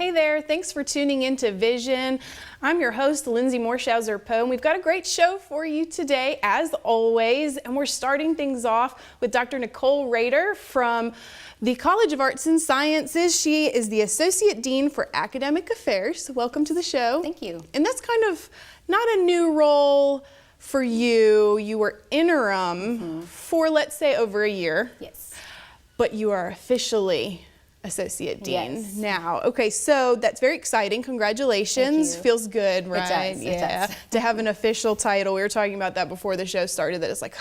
Hey there, thanks for tuning into Vision. I'm your host, Lindsay Morshauser-Poe, and we've got a great show for you today, as always, and we're starting things off with Dr. Nicole Rader from the College of Arts and Sciences. She is the Associate Dean for Academic Affairs. Welcome to the show. Thank you. And that's kind of not a new role for you. You were interim for, let's say, over a year. Yes. But you are officially Associate Dean Yes. now. Okay, so that's very exciting. Congratulations. Thank you. Feels good, right? It does. To have an official title. We were talking about that before the show started, that it's like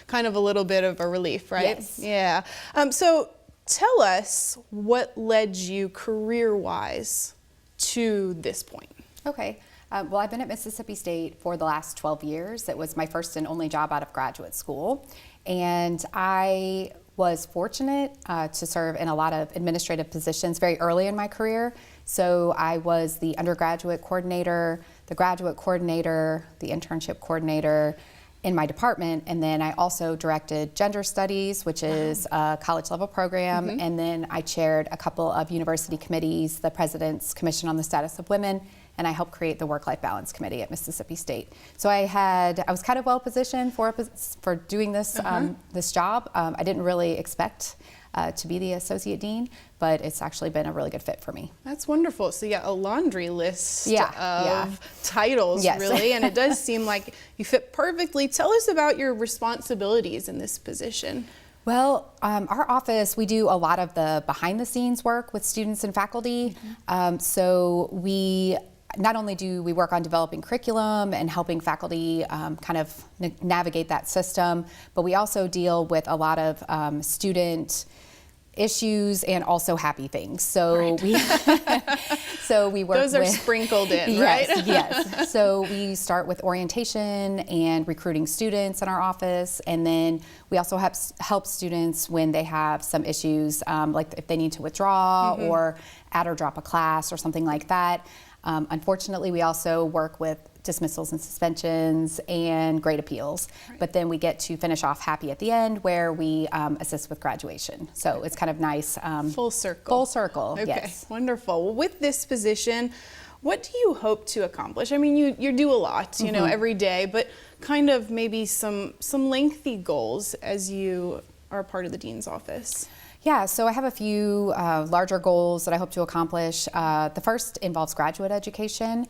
kind of a little bit of a relief, right? Yes. Yeah. So tell us what led you career-wise to this point. Okay. Well, I've been at Mississippi State for the last 12 years. It was my first and only job out of graduate school. And I was fortunate to serve in a lot of administrative positions very early in my career. So I was the undergraduate coordinator, the graduate coordinator, the internship coordinator in my department, and then I also directed gender studies, which is a college level program, and then I chaired a couple of university committees, the President's Commission on the Status of Women, and I helped create the Work-Life Balance Committee at Mississippi State. So I was kind of well positioned for doing this this job. I didn't really expect to be the Associate Dean, but it's actually been a really good fit for me. That's wonderful. So yeah, a laundry list Yeah. of titles, Yes. really, and it does seem like you fit perfectly. Tell us about your responsibilities in this position. Well, our office, we do a lot of the behind the scenes work with students and faculty. So we not only do we work on developing curriculum and helping faculty kind of navigate that system, but we also deal with a lot of student issues and also happy things. So we so we work. Those are with, sprinkled in, yes, right? Yes. So we start with orientation and recruiting students in our office, and then we also help students when they have some issues, like if they need to withdraw or add or drop a class or something like that. Unfortunately, we also work with dismissals and suspensions and grade appeals, but then we get to finish off happy at the end where we assist with graduation. So it's kind of nice. Full circle. Full circle, Okay, yes. wonderful. Well, with this position, what do you hope to accomplish? I mean, you do a lot, you know, every day, but kind of maybe some lengthy goals as you are part of the Dean's office. Yeah, so I have a few larger goals that I hope to accomplish. The first involves graduate education.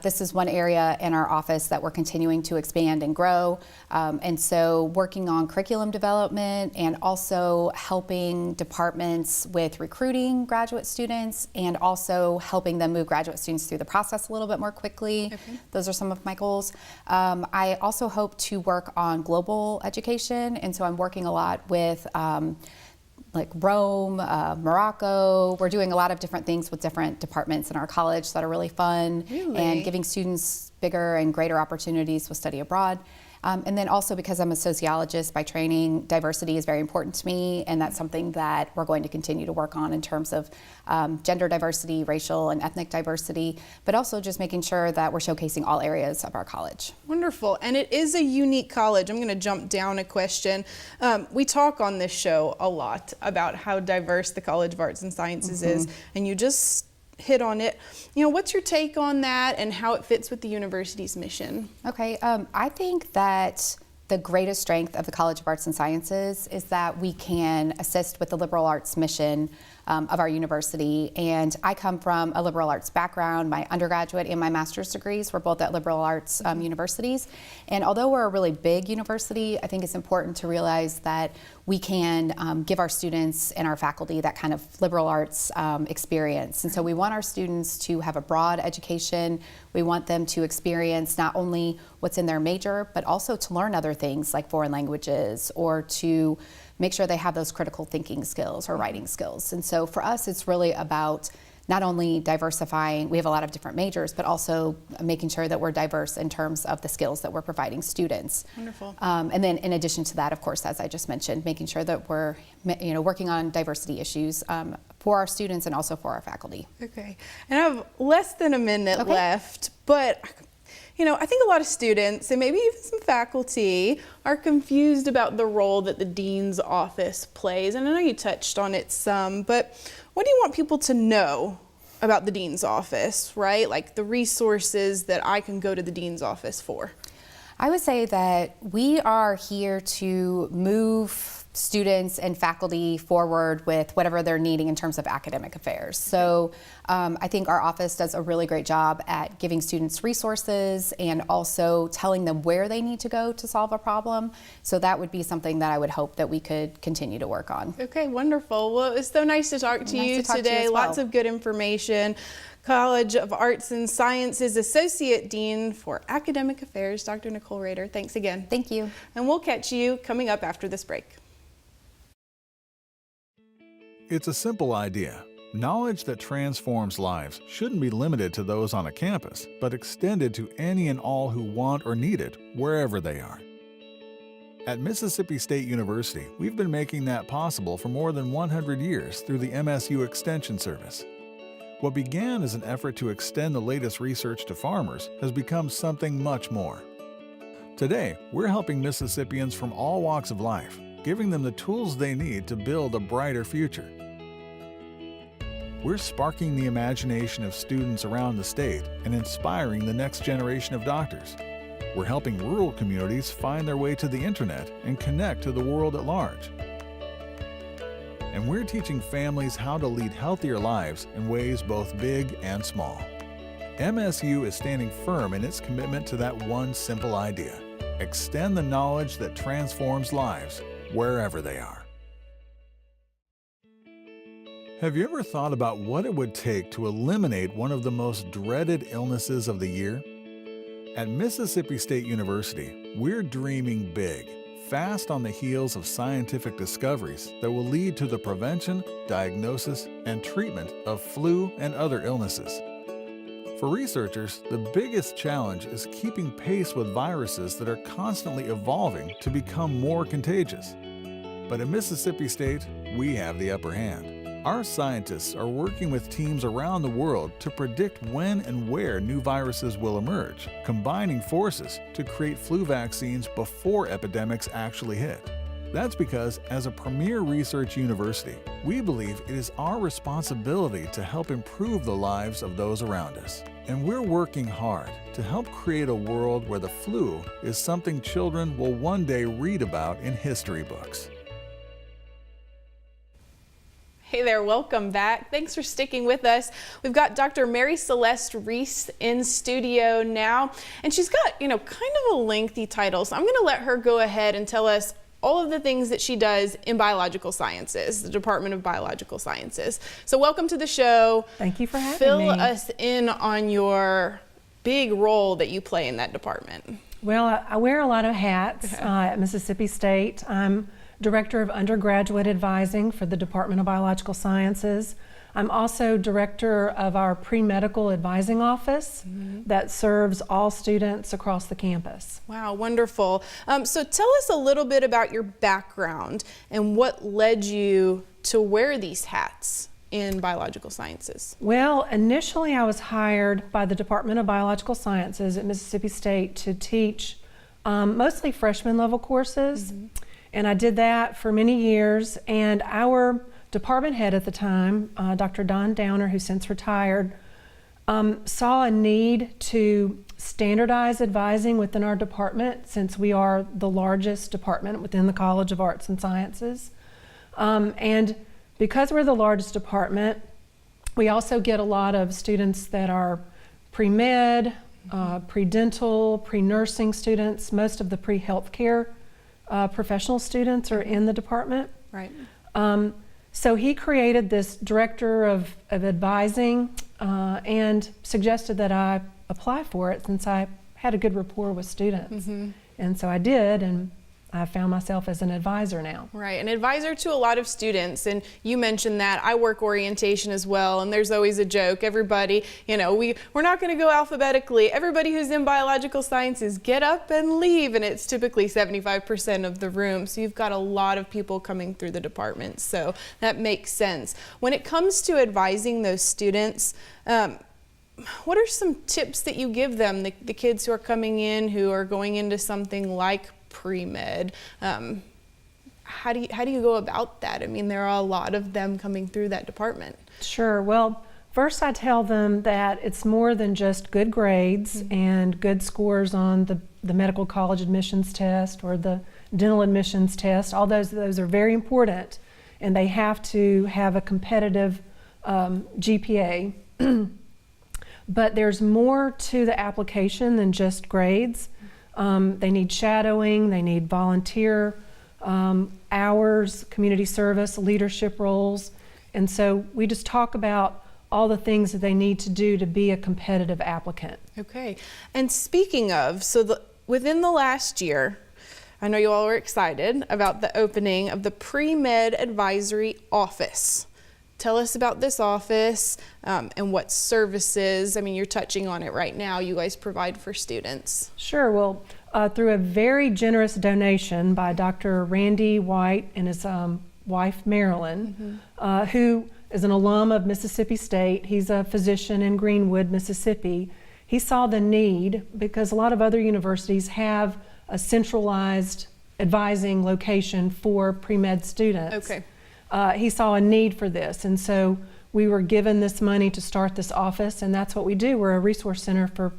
This is one area in our office that we're continuing to expand and grow. And so working on curriculum development and also helping departments with recruiting graduate students and also helping them move graduate students through the process a little bit more quickly. Okay. Those are some of my goals. I also hope to work on global education, and so I'm working a lot with like Rome, Morocco. We're doing a lot of different things with different departments in our college that are really fun. Really? And giving students bigger and greater opportunities with study abroad. And then also because I'm a sociologist by training, diversity is very important to me, and that's something that we're going to continue to work on in terms of gender diversity, racial and ethnic diversity, but also just making sure that we're showcasing all areas of our college. Wonderful, and it is a unique college. I'm going to jump down a question. We talk on this show a lot about how diverse the College of Arts and Sciences is, and you just hit on it. You know, what's your take on that and how it fits with the university's mission? Okay, I think that the greatest strength of the College of Arts and Sciences is that we can assist with the liberal arts mission of our university. And I come from a liberal arts background. My undergraduate and my master's degrees were both at liberal arts universities. And although we're a really big university, I think it's important to realize that we can give our students and our faculty that kind of liberal arts experience. And so we want our students to have a broad education. We want them to experience not only what's in their major, but also to learn other things like foreign languages or to make sure they have those critical thinking skills or writing skills. And so for us, it's really about not only diversifying, we have a lot of different majors, but also making sure that we're diverse in terms of the skills that we're providing students. Wonderful. And then in addition to that, of course, as I just mentioned, making sure that we're working on diversity issues for our students and also for our faculty. Okay, and I have less than a minute left, but I think a lot of students and maybe even some faculty are confused about the role that the dean's office plays. And I know you touched on it some, but what do you want people to know about the dean's office, right? Like the resources that I can go to the dean's office for. I would say that we are here to move students and faculty forward with whatever they're needing in terms of academic affairs. So I think our office does a really great job at giving students resources and also telling them where they need to go to solve a problem. So that would be something that I would hope that we could continue to work on. Okay, wonderful. Well, it's so nice to talk to you today. Lots of good information. College of Arts and Sciences Associate Dean for Academic Affairs, Dr. Nicole Rader. Thanks again. Thank you. And we'll catch you coming up after this break. It's a simple idea. Knowledge that transforms lives shouldn't be limited to those on a campus, but extended to any and all who want or need it, wherever they are. At Mississippi State University, we've been making that possible for more than 100 years through the MSU Extension Service. What began as an effort to extend the latest research to farmers has become something much more. Today, we're helping Mississippians from all walks of life, giving them the tools they need to build a brighter future. We're sparking the imagination of students around the state and inspiring the next generation of doctors. We're helping rural communities find their way to the internet and connect to the world at large. And we're teaching families how to lead healthier lives in ways both big and small. MSU is standing firm in its commitment to that one simple idea: extend the knowledge that transforms lives wherever they are. Have you ever thought about what it would take to eliminate one of the most dreaded illnesses of the year? At Mississippi State University, we're dreaming big, fast on the heels of scientific discoveries that will lead to the prevention, diagnosis, and treatment of flu and other illnesses. For researchers, the biggest challenge is keeping pace with viruses that are constantly evolving to become more contagious. But at Mississippi State, we have the upper hand. Our scientists are working with teams around the world to predict when and where new viruses will emerge, combining forces to create flu vaccines before epidemics actually hit. That's because, as a premier research university, we believe it is our responsibility to help improve the lives of those around us. And we're working hard to help create a world where the flu is something children will one day read about in history books. Hey there, welcome back. Thanks for sticking with us. We've got Dr. Mary Celeste Reese in studio now, and she's got, kind of a lengthy title. So I'm going to let her go ahead and tell us all of the things that she does in biological sciences, the Department of Biological Sciences. So welcome to the show. Thank you for having me. Fill us in on your big role that you play in that department. Well, I wear a lot of hats at Mississippi State. I'm Director of Undergraduate Advising for the Department of Biological Sciences. I'm also Director of our Pre-Medical Advising Office that serves all students across the campus. Wow, wonderful. So tell us a little bit about your background and what led you to wear these hats in biological sciences. Well, initially I was hired by the Department of Biological Sciences at Mississippi State to teach mostly freshman level courses. And I did that for many years, and our department head at the time, Dr. Don Downer, who since retired, saw a need to standardize advising within our department, since we are the largest department within the College of Arts and Sciences. And because we're the largest department, we also get a lot of students that are pre-med, pre-dental, pre-nursing students. Most of the pre-healthcare professional students are in the department. Right. So he created this director of advising and suggested that I apply for it since I had a good rapport with students. And so I did, and I found myself as an advisor now. Right, an advisor to a lot of students, and you mentioned that. I work orientation as well, and there's always a joke. Everybody, we're not going to go alphabetically. Everybody who's in biological sciences, get up and leave, and it's typically 75% of the room. So you've got a lot of people coming through the department, so that makes sense. When it comes to advising those students, what are some tips that you give them, the kids who are coming in, who are going into something like pre-med? How do you go about that? I mean, there are a lot of them coming through that department. Sure. Well, First, I tell them that it's more than just good grades and good scores on the medical college admissions test or the dental admissions test. All those are very important, and they have to have a competitive GPA. But there's more to the application than just grades. They need shadowing, they need volunteer hours, community service, leadership roles. And so we just talk about all the things that they need to do to be a competitive applicant. Okay. And speaking of, so within the last year, I know you all were excited about the opening of the Pre-Med Advisory Office. Tell us about this office and what services, I mean, you're touching on it right now, you guys provide for students. Sure. Well, through a very generous donation by Dr. Randy White and his wife, Marilyn, who is an alum of Mississippi State. He's a physician in Greenwood, Mississippi. He saw the need because a lot of other universities have a centralized advising location for pre-med students. Okay. He saw a need for this, and so we were given this money to start this office, and that's what we do. We're a resource center for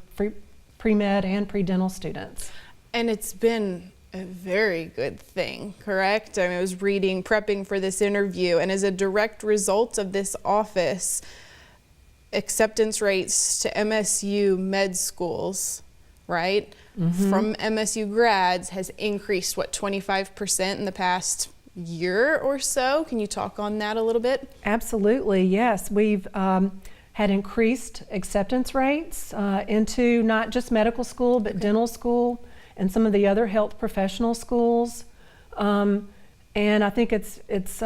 pre-med and pre-dental students. And it's been a very good thing, correct? I mean, I was prepping for this interview, and as a direct result of this office, acceptance rates to MSU med schools, right, from MSU grads has increased, what, 25% in the past year or so? Can you talk on that a little bit? Absolutely, yes. We've had increased acceptance rates into not just medical school, but dental school and some of the other health professional schools. And I think this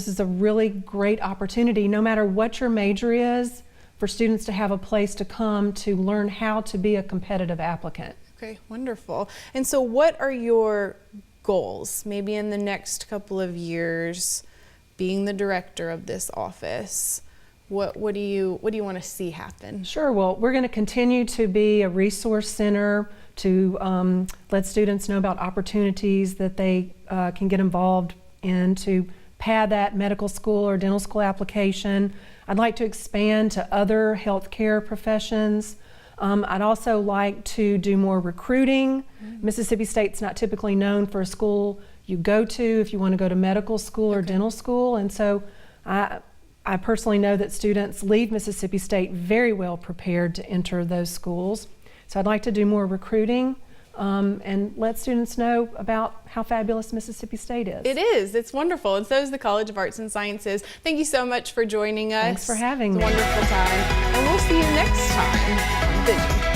is a really great opportunity, no matter what your major is, for students to have a place to come to learn how to be a competitive applicant. Okay, wonderful. And so what are your goals, maybe in the next couple of years, being the director of this office? What do you want to see happen? Sure. Well, we're going to continue to be a resource center to let students know about opportunities that they can get involved in to pad that medical school or dental school application. I'd like to expand to other healthcare professions. I'd also like to do more recruiting. Mississippi State's not typically known for a school you go to if you want to go to medical school or dental school, and so I personally know that students leave Mississippi State very well prepared to enter those schools. So I'd like to do more recruiting and let students know about how fabulous Mississippi State is. It is. It's wonderful. And so is the College of Arts and Sciences. Thank you so much for joining us. Thanks for having me. It's a wonderful time. And we'll see you next time on Vision.